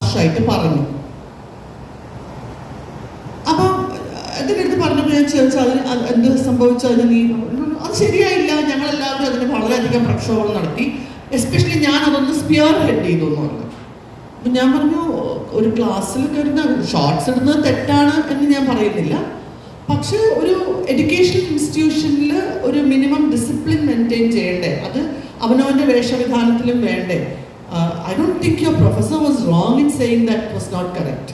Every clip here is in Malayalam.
ഹാർഷായിട്ട് പറഞ്ഞു. അപ്പം എൻ്റെ അടുത്ത് പറഞ്ഞപ്പോൾ ഞാൻ ചോദിച്ചാൽ അതിന് എന്ത് സംഭവിച്ചു, അതിന് നീ അത് ശരിയായില്ല, ഞങ്ങളെല്ലാവരും അതിന് വളരെയധികം പ്രക്ഷോഭം നടത്തി, എസ്പെഷ്യലി ഞാൻ അതൊന്ന് സ്പിയർ ഹെഡ് ചെയ്തു എന്ന് പറഞ്ഞു. അപ്പം ഞാൻ പറഞ്ഞു, ഒരു ക്ലാസ്സിൽ കയറുന്ന ഷോർട്സ് ഇടുന്നത് തെറ്റാണ് എന്ന് ഞാൻ പറയുന്നില്ല, പക്ഷേ ഒരു എഡ്യൂക്കേഷൻ ഇൻസ്റ്റിറ്റ്യൂഷനിൽ ഒരു മിനിമം ഡിസിപ്ലിൻ മെയിൻറ്റെയിൻ ചെയ്യണ്ടേ, അത് അവനവൻ്റെ വേഷവിധാനത്തിലും വേണ്ടേ. I don't think your professor was wrong in saying that was not correct.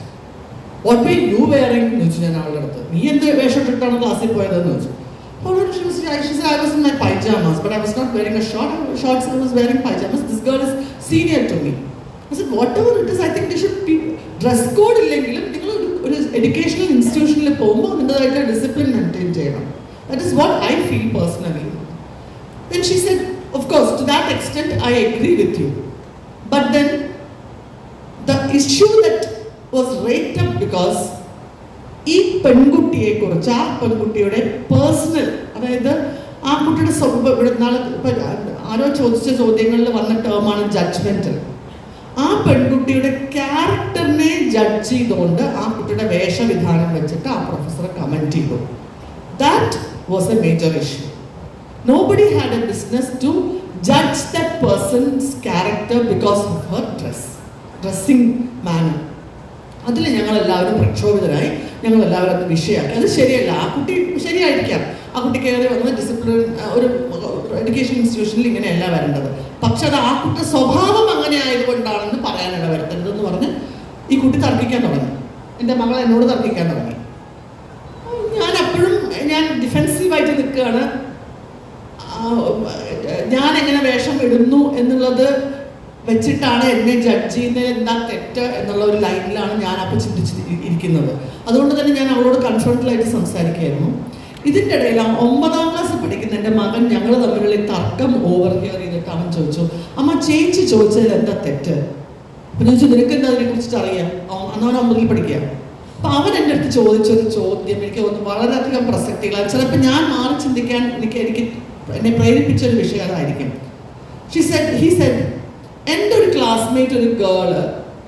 What were you wearing എന്ന് ചോദിച്ചു ഞാൻ അവളുടെ അടുത്ത്. നീ എന്ത് വേഷം ഇട്ടിട്ടാണ് ക്ലാസ്സിൽ പോയതെന്ന് ചോദിച്ചു. She said I was in my pajamas, but I was not wearing a shorts, I was wearing pajamas. This girl is senior to me. I said whatever it is, I think they should be dress code ഇല്ലെങ്കിലും നിങ്ങൾ ഒരു എഡ്യൂക്കേഷണൽ ഇൻസ്റ്റിറ്റ്യൂഷനിൽ പോകുമ്പോൾ അതിൻ്റെതായിട്ട് ഡിസിപ്ലിൻ മെയിൻറ്റെയിൻ ചെയ്യണം. That is what I feel personally. Then she said, of course, to that extent I agree with you. But then the issue that was raked up because ഈ പെൺകുട്ടിയെ കുറിച്ച്, ആ പെൺകുട്ടിയുടെ പേഴ്സണൽ, അതായത് ആ കുട്ടിയുടെ ഇവിടെ നാളെ ആരോ ചോദിച്ച ചോദ്യങ്ങളിൽ വന്ന ടേമാണ് ജഡ്ജ്മെന്റൽ. ആ പെൺകുട്ടിയുടെ ക്യാരക്ടറിനെ ജഡ്ജ് ചെയ്തുകൊണ്ട് ആ കുട്ടിയുടെ വേഷവിധാനം വെച്ചിട്ട് ആ പ്രൊഫസർ കമന്റ് ചെയ്തു. That was A major issue. Nobody had a business to judge that person's character because of her dressing manner. അതിൽ ഞങ്ങളെല്ലാവരും പ്രക്ഷോഭിതരായി, ഞങ്ങളെല്ലാവരും അത് വിഷയമാക്കി. അത് ശരിയല്ല, ആ കുട്ടി ശരിയായിരിക്കാം, ആ കുട്ടി കയറി വന്നത് ഡിസിപ്ലിൻ ഒരു എഡ്യൂക്കേഷൻ ഇൻസ്റ്റിറ്റ്യൂഷനിൽ ഇങ്ങനെയല്ല വരേണ്ടത്, പക്ഷെ അത് ആ കുട്ടിയുടെ സ്വഭാവം അങ്ങനെ ആയതുകൊണ്ടാണെന്ന് പറയാനിട വരുത്തരുതെന്ന് പറഞ്ഞ് ഈ കുട്ടി തർക്കിക്കാൻ തുടങ്ങി. എൻ്റെ മകൾ എന്നോട് തർക്കിക്കാൻ തുടങ്ങി. ഞാൻ അപ്പോഴും ഡിഫെൻസീവായിട്ട് നിൽക്കുകയാണ്. ഞാൻ എങ്ങനെ വേഷം ഇടുന്നു എന്നുള്ളത് വെച്ചിട്ടാണ് എന്നെ ജഡ്ജ് ചെയ്യുന്നതിൽ എന്താ തെറ്റ് എന്നുള്ള ഒരു ലൈനിലാണ് ഞാൻ അപ്പോൾ ചിന്തിച്ചിരിക്കുന്നത്. അതുകൊണ്ട് തന്നെ ഞാൻ അവളോട് കൺഫ്രണ്ടലായിട്ട് സംസാരിക്കുകയായിരുന്നു. ഇതിൻ്റെ ഇടയിൽ 9ാം ക്ലാസ്സിൽ പഠിക്കുന്ന എൻ്റെ മകൻ, ഞങ്ങൾ തമ്മിലുള്ള തർക്കം ഓവർ ഹിയർ ചെയ്തിട്ട് അവൻ ചോദിച്ചു, അമ്മ ചേച്ചി ചോദിച്ചതിൽ എന്താ തെറ്റ്? അപ്പം ചോദിച്ചു, നിനക്ക് എന്താ അതിനെ കുറിച്ചിട്ട് അറിയാം? അന്ന് അവൻ 9ൽ പഠിക്കുക. അപ്പം അവൻ എൻ്റെ അടുത്ത് ചോദിച്ചൊരു ചോദ്യം എനിക്ക് തോന്നുന്നു വളരെയധികം പ്രസക്തികളാണ്. ചിലപ്പോൾ ഞാൻ മാറി ചിന്തിക്കാൻ എനിക്ക് എന്നെ പ്രേരിപ്പിച്ചൊരു വിഷയം അതായിരിക്കും. He said, എൻ്റെ ഒരു ക്ലാസ്മേറ്റ്, ഒരു ഗേള്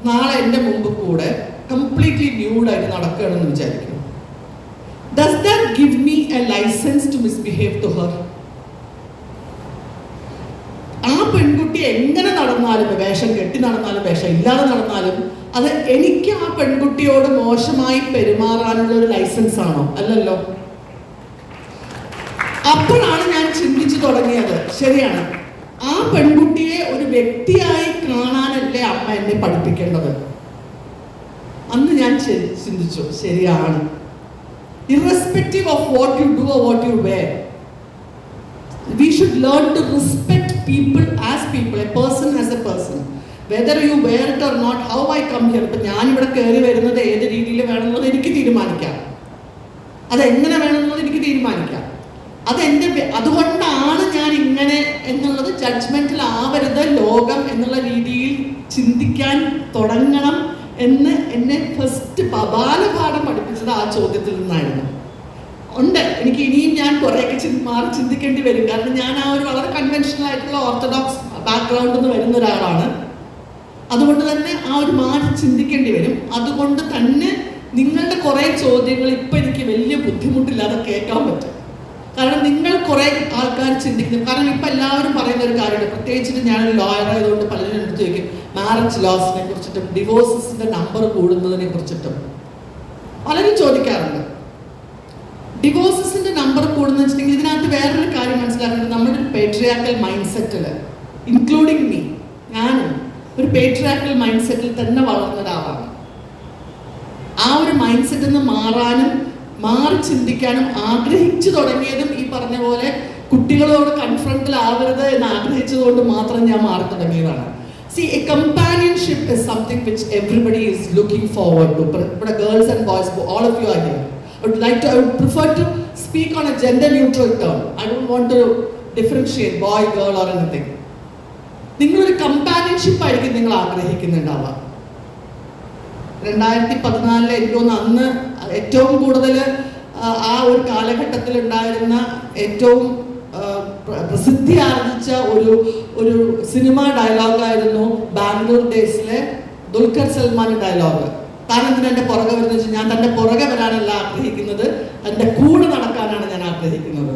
നാളെ എൻ്റെ മുമ്പ് കൂടെ കംപ്ലീറ്റ്ലി ന്യൂഡായിട്ട് നടക്കുകയാണെന്ന് വിചാരിക്കും. Does that give me a license to misbehave to her? ആ പെൺകുട്ടി എങ്ങനെ നടന്നാലും, വേഷം കെട്ടി നടന്നാലും വേഷം ഇല്ലാതെ നടന്നാലും, അത് എനിക്ക് ആ പെൺകുട്ടിയോട് മോശമായി പെരുമാറാനുള്ള ഒരു ലൈസൻസ് ആണോ? അല്ലല്ലോ. അപ്പോഴാണ് ഞാൻ ചിന്തിച്ചു തുടങ്ങിയത്, ശരിയാണ്, ആ പെൺകുട്ടിയെ ഒരു വ്യക്തിയായി കാണാനല്ലേ അമ്മ എന്നെ പഠിപ്പിക്കേണ്ടത്. അന്ന് ഞാൻ ചിന്തിച്ചു, ശരിയാണ്. Irrespective of what you do or what you wear, we should learn to respect people as people, a person as a person, whether you wear it or not. How I come here, ഇപ്പം ഞാനിവിടെ കയറി വരുന്നത് ഏത് രീതിയിൽ വേണമെന്നുള്ളത് എനിക്ക് തീരുമാനിക്കാം, അതെങ്ങനെ വേണമെന്നുള്ളത് എനിക്ക് തീരുമാനിക്കാം. അതുകൊണ്ടാണ് ഞാൻ ഇങ്ങനെ എന്നുള്ളത് ജഡ്ജ്മെന്റിൽ ആവരുത് ലോകം എന്നുള്ള രീതിയിൽ ചിന്തിക്കാൻ തുടങ്ങണം എന്ന് എന്നെ ഫസ്റ്റ് ബാലപാഠം പഠിപ്പിച്ചത് ആ ചോദ്യത്തിൽ നിന്നായിരുന്നു. ഉണ്ട്, എനിക്ക് ഇനിയും ഞാൻ കുറേയൊക്കെ മാറി ചിന്തിക്കേണ്ടി വരും. കാരണം ഞാൻ ആ ഒരു വളരെ കൺവെൻഷണൽ ആയിട്ടുള്ള ഓർത്തഡോക്സ് ബാക്ക്ഗ്രൗണ്ടിൽ നിന്ന് വരുന്ന ഒരാളാണ്. അതുകൊണ്ട് തന്നെ ആ ഒരു മാറി ചിന്തിക്കേണ്ടി വരും. അതുകൊണ്ട് തന്നെ നിങ്ങളുടെ കുറേ ചോദ്യങ്ങൾ ഇപ്പം എനിക്ക് വലിയ ബുദ്ധിമുട്ടില്ലാതെ കേൾക്കാൻ പറ്റും. കാരണം നിങ്ങൾ കുറേ ആൾക്കാർ ചിന്തിക്കുന്നു. കാരണം ഇപ്പം എല്ലാവരും പറയുന്ന ഒരു കാര്യമുണ്ട്, പ്രത്യേകിച്ചിട്ട് ഞാനൊരു ലോയർ ആയതുകൊണ്ട് പലരും എടുത്ത് ചോദിക്കും മാരേജ് ലോസിനെ കുറിച്ചിട്ടും ഡിവോഴ്സസിൻ്റെ നമ്പർ കൂടുന്നതിനെ കുറിച്ചിട്ടും പലരും ചോദിക്കാറുണ്ട്. ഡിവോഴ്സസിൻ്റെ നമ്പർ കൂടുന്നത് വെച്ചിട്ടുണ്ടെങ്കിൽ ഇതിനകത്ത് വേറൊരു കാര്യം മനസ്സിലാക്കേണ്ടത്, നമ്മുടെ ഒരു പേട്രിയാക്കൽ മൈൻഡ് സെറ്റിൽ, ഇൻക്ലൂഡിങ് മീ, ഞാനും ഒരു പേട്രിയാക്കൽ മൈൻഡ് സെറ്റിൽ തന്നെ വളർന്ന ഒരാളാണ്. ആ ഒരു മൈൻഡ് സെറ്റിൽ നിന്ന് മാറി ചിന്തിക്കാനും ആഗ്രഹിച്ചു തുടങ്ങിയതും ഈ പറഞ്ഞ പോലെ കുട്ടികളോട് കൺഫ്രണ്ടിലാവരുത് എന്ന് ആഗ്രഹിച്ചതുകൊണ്ട് മാത്രം ഞാൻ മാറി തുടങ്ങിയതാണ്. See, a companionship is something which everybody is looking forward to. But girls and boys, all of you are here. I would prefer to speak on a gender neutral term. I don't want to differentiate boy, girl or anything. നിങ്ങളൊരു കമ്പാനിയൻഷിപ്പ് ആയിരിക്കും നിങ്ങൾ ആഗ്രഹിക്കുന്നുണ്ടാവുക. 2014 എനിക്ക് തോന്നുന്നു അന്ന് ഏറ്റവും കൂടുതൽ ആ ഒരു കാലഘട്ടത്തിൽ ഉണ്ടായിരുന്ന ഏറ്റവും പ്രസിദ്ധി ആർജിച്ച ഒരു സിനിമ ഡയലോഗായിരുന്നു ബാംഗ്ലൂർ ഡേയ്സിലെ ദുൽഖർ സൽമാൻ ഡയലോഗ്, താൻ എന്തിനാ എൻ്റെ പുറകെ വരുന്നത് വെച്ചാൽ ഞാൻ തൻ്റെ പുറകെ വരാനല്ല ആഗ്രഹിക്കുന്നത്, തൻ്റെ കൂടെ നടക്കാനാണ് ഞാൻ ആഗ്രഹിക്കുന്നത്.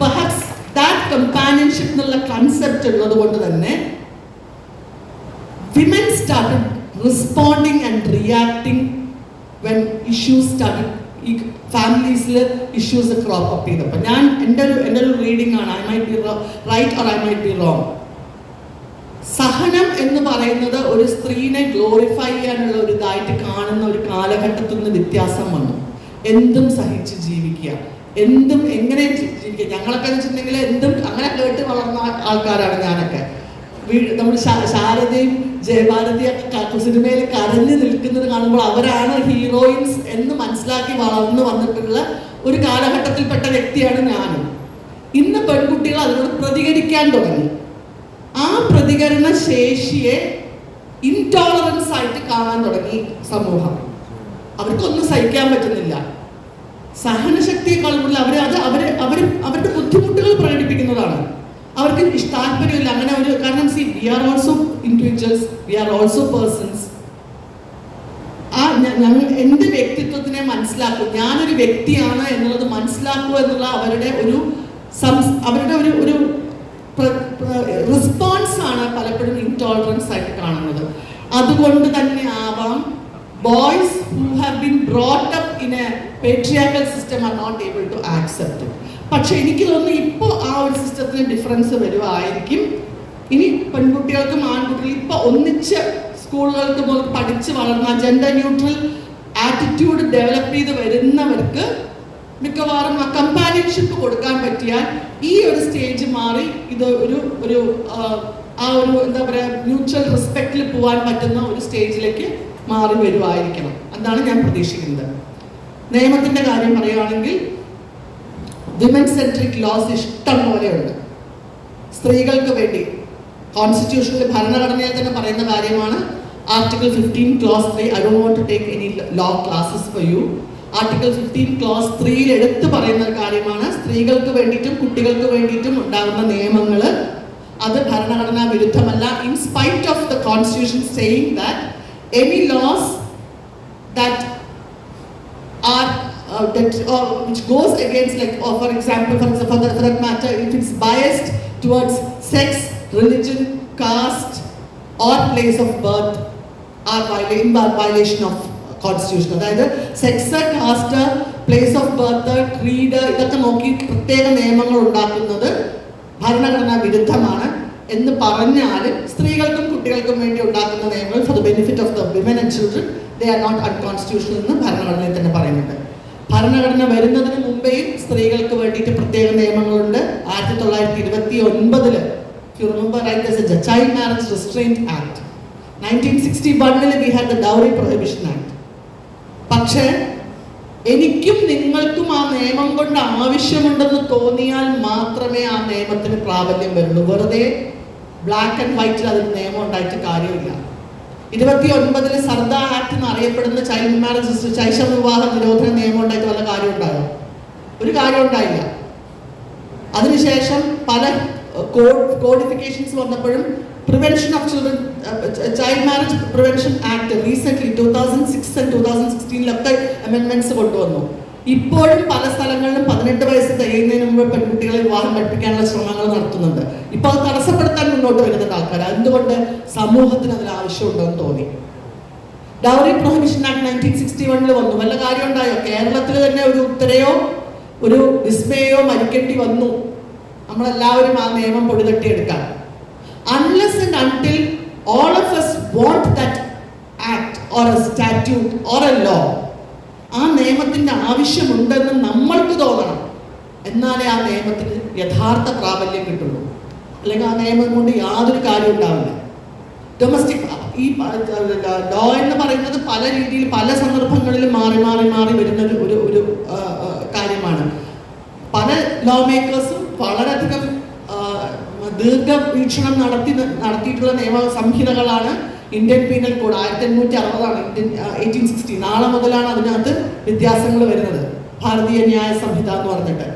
പെർഹാപ്സ് ദാറ്റ് കമ്പാനിയൻഷിപ്പ് എന്നുള്ള കൺസെപ്റ്റ് ഉള്ളത് കൊണ്ട് തന്നെ women started responding and reacting when issues started. ഈ ഫാമിലീസിൽ ഇഷ്യൂസ് ക്രോപ്പ് അപ്പ് ചെയ്തപ്പോൾ എൻ്റെ ഒരു റീഡിംഗ് ആണ്, I might be right or I might be wrong. സഹനം എന്ന് പറയുന്നത് ഒരു സ്ത്രീനെ ഗ്ലോറിഫൈ ചെയ്യാനുള്ള ഒരു ഇതായിട്ട് കാണുന്ന ഒരു കാലഘട്ടത്തിൽ നിന്ന് വ്യത്യാസം വന്നു. എന്തും സഹിച്ച് ജീവിക്കുക, എന്തും എങ്ങനെ ജീവിക്കുക. ഞങ്ങളൊക്കെ എന്ന് വെച്ചിട്ടുണ്ടെങ്കിൽ എന്തും അങ്ങനെ കേട്ട് വളർന്ന ആൾക്കാരാണ് ഞാനൊക്കെ. നമ്മൾ ശാരദയും ജയഭാരതിയൊക്കെ സിനിമയിൽ കരഞ്ഞു നിൽക്കുന്നത് കാണുമ്പോൾ അവരാണ് ഹീറോയിൻസ് എന്ന് മനസ്സിലാക്കി വളർന്നു വന്നിട്ടുള്ള ഒരു കാലഘട്ടത്തിൽപ്പെട്ട വ്യക്തിയാണ് ഞാനും. ഇന്ന് പെൺകുട്ടികൾ അതിനോട് പ്രതികരിക്കാൻ തുടങ്ങി. ആ പ്രതികരണ ശേഷിയെ ഇൻടോളറൻസ് ആയിട്ട് കാണാൻ തുടങ്ങി സമൂഹം. അവർക്കൊന്നും സഹിക്കാൻ പറ്റുന്നില്ല. സഹനശക്തിയെക്കാൾ കൂടുതൽ അവരുടെ ബുദ്ധിമുട്ടുകൾ പ്രകടിപ്പിക്കുന്നതാണ്. അവർക്ക് താല്പര്യമില്ല അങ്ങനെ ഒരു, കാരണം see we are also individuals, we are also persons. ഞങ്ങൾ എൻ്റെ വ്യക്തിത്വത്തിനെ മനസ്സിലാക്കും, ഞാനൊരു വ്യക്തിയാണ് എന്നുള്ളത് മനസ്സിലാക്കുക എന്നുള്ള അവരുടെ ഒരു റെസ്പോൺസ് ആണ് പലപ്പോഴും ഇൻടോളറൻസ് ആയിട്ട് കാണുന്നത്. അതുകൊണ്ട് തന്നെ ആവാം boys who have been brought up in a patriarchal system are not able to accept. പക്ഷെ എനിക്ക് തോന്നുന്നു ഇപ്പോൾ ആ ഒരു സിസ്റ്റത്തിന് ഡിഫറൻസ് വരുമായിരിക്കും. ഇനി പെൺകുട്ടികൾക്കും ആൺകുട്ടികൾക്കും ഇപ്പോൾ ഒന്നിച്ച് സ്കൂളുകൾക്ക് പോലും പഠിച്ച് വളർന്ന ജെൻഡർ ന്യൂട്രൽ ആറ്റിറ്റ്യൂഡ് ഡെവലപ്പ് ചെയ്ത് വരുന്നവർക്ക് മിക്കവാറും ആ കമ്പാനിയൻഷിപ്പ് കൊടുക്കാൻ പറ്റിയാൽ ഈ ഒരു സ്റ്റേജ് മാറി ഇത് ഒരു എന്താ പറയുക മ്യൂച്വൽ റെസ്പെക്റ്റിൽ പോകാൻ പറ്റുന്ന ഒരു സ്റ്റേജിലേക്ക് മാറി വരുമായിരിക്കണം. അതാണ് ഞാൻ പ്രതീക്ഷിക്കുന്നത്. നിയമത്തിൻ്റെ കാര്യം പറയുകയാണെങ്കിൽ വിമൻ സെൻട്രിക് ലോസ് ഇഷ്ടം പോലെയുണ്ട് സ്ത്രീകൾക്ക് വേണ്ടി. കോൺസ്റ്റിറ്റ്യൂഷനിൽ ഭരണഘടനയിൽ തന്നെ പറയുന്ന കാര്യമാണ്. Article 15 clause 3, I don't want to take any law classes for you. Article 15 clause 3 എടുത്തു പറയുന്ന ഒരു കാര്യമാണ് സ്ത്രീകൾക്ക് വേണ്ടിയിട്ടും കുട്ടികൾക്ക് വേണ്ടിയിട്ടും ഉണ്ടാകുന്ന നിയമങ്ങൾ അത് ഭരണഘടനാ വിരുദ്ധമല്ല. In spite of the constitution saying that any laws that are which goes against, like for example, for that matter, if it's biased towards sex, religion, caste or place of birth are in violation of constitution. അതായത് sex, caste, place of birth, creed ഇതൊക്കെ നോക്കി പ്രത്യേക നിയമങ്ങൾ ഉണ്ടാക്കുന്നത് ഭരണഘടനാ വിരുദ്ധമാണ് എന്ന് പറഞ്ഞാൽ സ്ത്രീകൾക്കും കുട്ടികൾക്കും വേണ്ടി ഉണ്ടാക്കുന്ന നിയമങ്ങൾ for the benefit of the women and children they are not unconstitutional എന്ന് ഭരണഘടനയിൽ തന്നെ പറയുന്നുണ്ട്. ഭരണഘടന വരുന്നതിന് മുമ്പേയും സ്ത്രീകൾക്ക് വേണ്ടിയിട്ട് പ്രത്യേക നിയമങ്ങളുണ്ട്. 1929 you remember, right, there's a Child Marriage Restraint Act. 1961 we had the Dowry Prohibition Act. പക്ഷേ എനിക്കും നിങ്ങൾക്കും ആ നിയമം കൊണ്ട് ആവശ്യമുണ്ടെന്ന് തോന്നിയാൽ മാത്രമേ ആ നിയമത്തിന് പ്രാബല്യം വരുള്ളൂ. വെറുതെ ബ്ലാക്ക് ആൻഡ് വൈറ്റിൽ അതിന് നിയമം ഉണ്ടായിട്ട് കാര്യമില്ല. 29 സർദാർ ആക്ട് എന്നറിയപ്പെടുന്ന ചൈൽഡ് മാരേജ് ശൈശവ വിവാഹ നിരോധന നിയമം ഉണ്ടായിട്ട് വല്ല കാര്യം ഉണ്ടായോ? ഒരു കാര്യം ഉണ്ടായില്ല. അതിനുശേഷം പല കോഡിഫിക്കേഷൻസ് വന്നപ്പോഴും prevention of children child marriage prevention act recent 2006 and 2016 അമെൻമെന്റ്സ് കൊണ്ടുവന്നു. ഇപ്പോഴും പല സ്ഥലങ്ങളിലും 18 വയസ്സ് തികയുന്നതിന് മുമ്പ് പെൺകുട്ടികളെ വിവാഹം പഠിപ്പിക്കാനുള്ള ശ്രമങ്ങൾ നടത്തുന്നുണ്ട്. ഇപ്പോൾ അത് തടസ്സപ്പെടുത്താൻ മുന്നോട്ട് വരുന്നുണ്ട് ആൾക്കാർ. എന്തുകൊണ്ട്? സമൂഹത്തിന് അതിന് ആവശ്യമുണ്ടെന്ന് തോന്നി. ഡൗറി പ്രൊഹിബിഷൻ ആക്ട് 1961 വന്നു. വല്ല കാര്യം ഉണ്ടായോ? കേരളത്തിൽ തന്നെ ഒരു ഉത്തരയോ ഒരു വിസ്മയോ മരിക്കേണ്ടി വന്നു നമ്മളെല്ലാവരും ആ നിയമം പൊടിതട്ടിയെടുക്കാൻ. Unless and until all of us want that act or a statute or a law, ആ നിയമത്തിൻ്റെ ആവശ്യമുണ്ടെന്ന് നമ്മൾക്ക് തോന്നണം. എന്നാലേ ആ നിയമത്തിന് യഥാർത്ഥ പ്രാബല്യം കിട്ടുള്ളൂ. അല്ലെങ്കിൽ ആ നിയമം കൊണ്ട് യാതൊരു കാര്യം ഉണ്ടാവില്ല. ഡൊമസ്റ്റിക് ഈ ലോ എന്ന് പറയുന്നത് പല രീതിയിൽ പല സന്ദർഭങ്ങളിലും മാറി മാറി മാറി വരുന്ന ഒരു കാര്യമാണ്. പല ലോ മേക്കേഴ്സും വളരെയധികം ദീർഘവീക്ഷണം നടത്തിയിട്ടുള്ള നിയമ സംഹിതകളാണ് ഇന്ത്യൻ പീനൽ കോഡ്. 1860 1860. നാളെ മുതലാണ് അതിനകത്ത് വ്യത്യാസങ്ങൾ വരുന്നത്. ഭാരതീയ ന്യായ സംഹിത എന്ന് പറഞ്ഞിട്ട്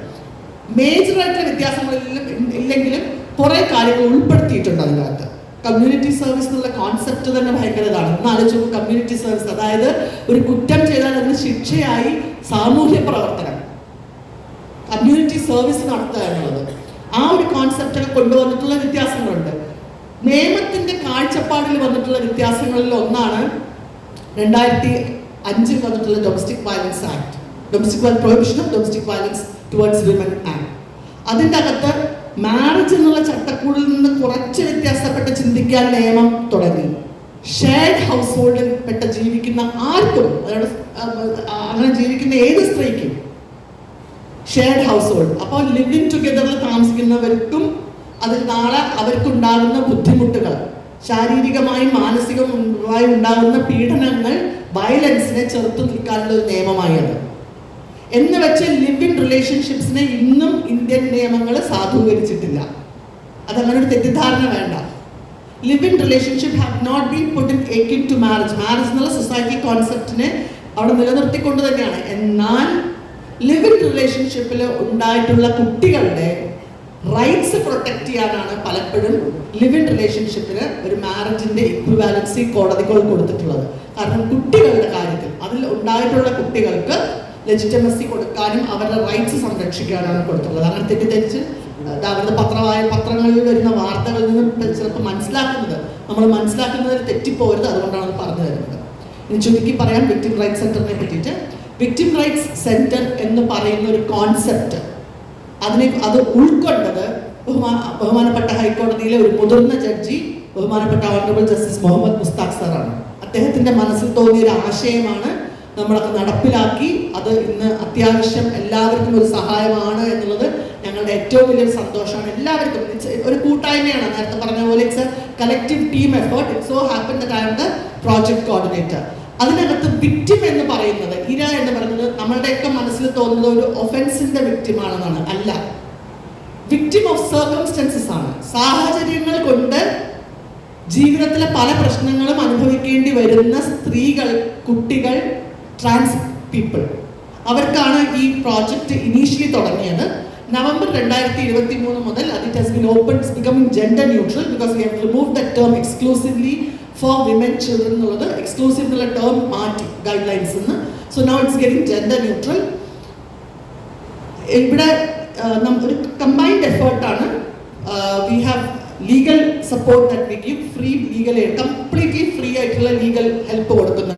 മേജറായിട്ടുള്ള വ്യത്യാസങ്ങളിലും ഇല്ലെങ്കിലും കുറേ കാര്യങ്ങൾ ഉൾപ്പെടുത്തിയിട്ടുണ്ട് അതിനകത്ത്. കമ്മ്യൂണിറ്റി സർവീസ് എന്നുള്ള കോൺസെപ്റ്റ് തന്നെ ഭയങ്കര ഇതാണ്. ഒന്ന് ആലോചിച്ചു, കമ്മ്യൂണിറ്റി സർവീസ്, അതായത് ഒരു കുറ്റം ചെയ്താൽ അതിന് ശിക്ഷയായി സാമൂഹ്യ പ്രവർത്തനം, കമ്മ്യൂണിറ്റി സർവീസ് നടത്തുക എന്നുള്ളത്. ആ ഒരു കോൺസെപ്റ്റൊക്കെ കൊണ്ടുവന്നിട്ടുള്ള വ്യത്യാസങ്ങളുണ്ട്. നിയമത്തിന്റെ കാഴ്ചപ്പാടിൽ വന്നിട്ടുള്ള വ്യത്യാസങ്ങളിൽ ഒന്നാണ് 2005 വന്നിട്ടുള്ള domestic violence act, prohibition of domestic violence towards women act. അതിൻ്റെ അകത്ത് മാരേജ് എന്നുള്ള ചട്ടക്കൂടിൽ നിന്ന് കുറച്ച് വ്യത്യാസപ്പെട്ട് ചിന്തിക്കാൻ നിയമം തുടങ്ങി. ഷെയർഡ് ഹൗസ് ഹോൾഡിൽ പെട്ട ജീവിക്കുന്ന ആർക്കും, അങ്ങനെ ജീവിക്കുന്ന ഏത് സ്ത്രീക്കും ഷെയർഡ് ഹൗസ് ഹോൾഡ്, അപ്പോൾ ലിവിങ് ടുഗെദറിൽ താമസിക്കുന്നവർക്കും അതിൽ നാളെ അവർക്കുണ്ടാകുന്ന ബുദ്ധിമുട്ടുകൾ, ശാരീരികമായും മാനസികമായും ഉണ്ടാകുന്ന പീഡനങ്ങൾ, വയലൻസിനെ ചെറുത്തു നിൽക്കാനുള്ള ഒരു നിയമമായി അത്. എന്ന് വെച്ച് ലിവ് ഇൻ റിലേഷൻഷിപ്സിനെ ഇന്നും ഇന്ത്യൻ നിയമങ്ങൾ സാധൂകരിച്ചിട്ടില്ല. അതങ്ങനെ ഒരു തെറ്റിദ്ധാരണ വേണ്ട. Live in relationship have not been put in akin to marriage. Marriage എന്നുള്ള സൊസൈറ്റി കോൺസെപ്റ്റിനെ അവിടെ നിലനിർത്തിക്കൊണ്ട് തന്നെയാണ്. എന്നാൽ ലിവ് ഇൻ റിലേഷൻഷിപ്പിൽ ഉണ്ടായിട്ടുള്ള കുട്ടികളുടെ റൈറ്റ്സ് പ്രൊട്ടക്ട് ചെയ്യാനാണ് പലപ്പോഴും ലിവ് ഇൻ റിലേഷൻഷിപ്പിന് ഒരു മാരേജിന്റെ ഇക്വിവാലൻസി കോടതികൾ കൊടുത്തിട്ടുള്ളത്. കാരണം കുട്ടികളുടെ കാര്യത്തിൽ അതിൽ ഉണ്ടായിട്ടുള്ള കുട്ടികൾക്ക് ലെജിറ്റമസി കൊടുക്കാനും അവരുടെ റൈറ്റ്സ് സംരക്ഷിക്കാനാണ് കൊടുത്തിട്ടുള്ളത്. അങ്ങനെ തെറ്റിദ്ധരിച്ച് അവരുടെ പത്രങ്ങളിൽ വരുന്ന വാർത്തകളിൽ നിന്ന് ചിലപ്പോൾ നമ്മൾ മനസ്സിലാക്കുന്നതിൽ തെറ്റിപ്പോരുത്. അതുകൊണ്ടാണ് അത് പറഞ്ഞു തരുന്നത്. ഇനി ചുരുക്കി പറയാം വിക്ടിം റൈറ്റ്സ് സെന്ററിനെ പറ്റിയിട്ട്. വിക്ടിം റൈറ്റ്സ് സെന്റർ എന്ന് പറയുന്ന ഒരു കോൺസെപ്റ്റ് അത് ഉൾക്കൊണ്ടത് ബഹുമാനപ്പെട്ട ഹൈക്കോടതിയിലെ ഒരു മുതിർന്ന ജഡ്ജി, ബഹുമാനപ്പെട്ട ഓണറബിൾ ജസ്റ്റിസ് മുഹമ്മദ് മുസ്താഖ് സാറാണ്. അദ്ദേഹത്തിന്റെ മനസ്സിൽ തോന്നിയ ഒരു ആശയമാണ് നമ്മളൊക്കെ നടപ്പിലാക്കി. അത് ഇന്ന് അത്യാവശ്യം എല്ലാവർക്കും ഒരു സഹായമാണ് എന്നുള്ളത് ഞങ്ങളുടെ ഏറ്റവും വലിയൊരു സന്തോഷമാണ്. എല്ലാവർക്കും ഒരു കൂട്ടായ്മയാണ്. നേരത്തെ പറഞ്ഞ പോലെ it's a collective team effort. It so happen that I am the project coordinator. അതിനകത്ത് വിക്ടിം എന്ന് പറയുന്നത്, ഇര എന്ന് പറയുന്നത് നമ്മളുടെയൊക്കെ മനസ്സിൽ തോന്നുന്നത് ഒരു ഒഫൻസിന്റെ വിക്ടിം ആണെന്നാണ്. അല്ല, വിക്ടിം ഓഫ് സർക്കംസ്റ്റൻസസ് ആണ്. സാഹചര്യങ്ങൾ കൊണ്ട് ജീവിതത്തിലെ പല പ്രശ്നങ്ങളും അനുഭവിക്കേണ്ടി വരുന്ന സ്ത്രീകൾ, കുട്ടികൾ, ട്രാൻസ് പീപ്പിൾ, അവർക്കാണ് ഈ പ്രോജക്റ്റ് ഇനീഷ്യലി തുടങ്ങിയത്. നവംബർ 2023 മുതൽ it has been open, becoming gender neutral, because we have remove the term exclusively for women children എന്നുള്ളത് എക്സ്ക്ലൂസീവ് എന്നുള്ള ടേം മാറ്റി ഗൈഡ് ലൈൻസ് നിന്ന്. So now it's getting gender neutral. ഇവിടെ ഒരു കമ്പൈൻഡ് എഫേർട്ടാണ്. We have legal support that we give, free legal aid, completely free ആയിട്ടുള്ള ലീഗൽ ഹെൽപ്പ് കൊടുക്കുന്നുണ്ട്.